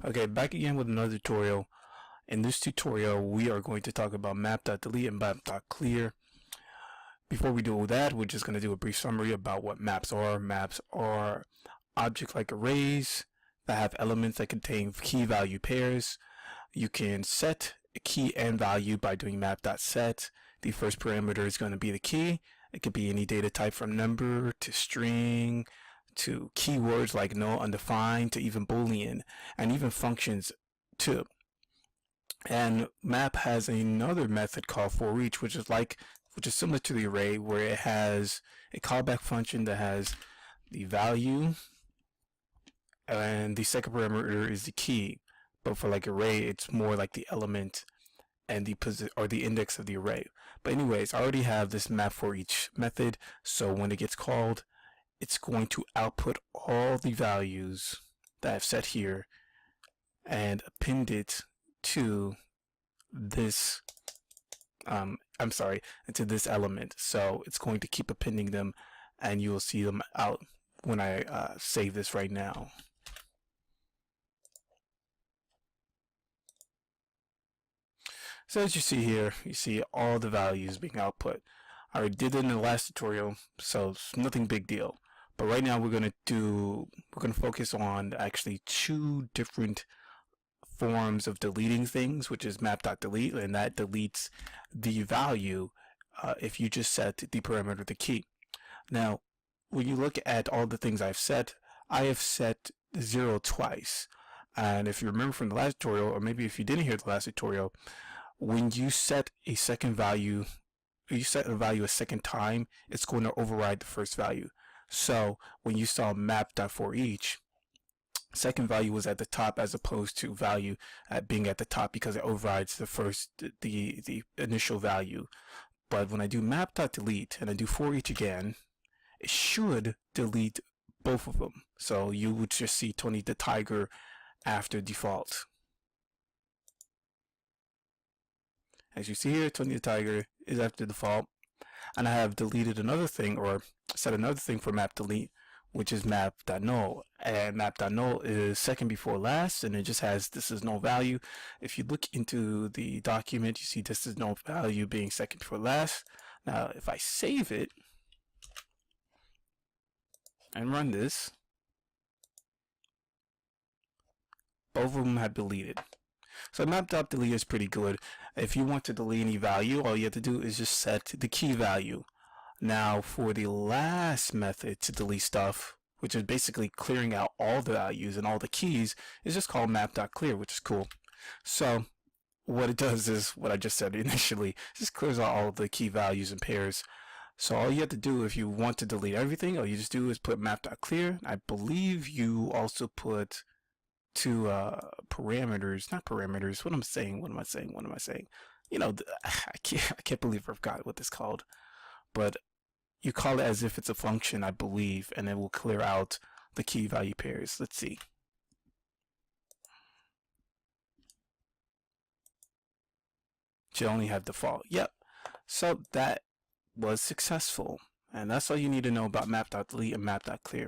Okay, back again with another tutorial. In this tutorial, we are going to talk about Map.delete and Map.clear. Before we do that, we're just going to do a brief summary about what maps are. Maps are object-like arrays that have elements that contain key value pairs. You can set a key and value by doing map.set. The first parameter is going to be the key. It could be any data type from number to string to keywords like null, undefined, to even boolean, and even functions too. And map has another method called for each, which is similar to the array, where it has a callback function that has the value, and the second parameter is the key. But for like array, it's more like the element and the index of the array. But anyways, I already have this map for each method, so when it gets called, it's going to output all the values that I've set here and append it to this into this element. So it's going to keep appending them, and you will see them out when I save this right now. So as you see here, you see all the values being output. I already did it in the last tutorial, so it's nothing big deal. But right now we're gonna focus on actually two different forms of deleting things, which is map.delete, and that deletes the value if you just set the parameter the key. Now, when you look at all the things I've set, I have set 0 twice. And if you remember from the last tutorial, or maybe if you didn't hear the last tutorial, when you set a second value, you set a value a second time, it's going to override the first value. So when you saw map.forEach, second value was at the top as opposed to value being at the top, because it overrides the initial value. But when I do map.delete and I do forEach again, it should delete both of them. So you would just see Tony the Tiger after default. As you see here, Tony the Tiger is after default, and I have deleted another thing, or set another thing for map.delete, which is map.null. And map.null is second before last, and it just has this is no value. If you look into the document, you see this is no value being second before last. Now if I save it and run this, both of them have deleted. So map.delete is pretty good. If you want to delete any value, all you have to do is just set the key value. Now for the last method to delete stuff, which is basically clearing out all the values and all the keys, is just called Map.clear, which is cool. So what it does is what I just said initially, it just clears out all the key values and pairs. So all you have to do if you want to delete everything, all you just do is put Map.clear. I believe you also put two parameters, not parameters, what am I saying? You know, I can't believe I forgot what this called. But you call it as if it's a function, I believe, and it will clear out the key value pairs. Let's see. Should only have default. Yep. So that was successful. And that's all you need to know about map.delete and map.clear.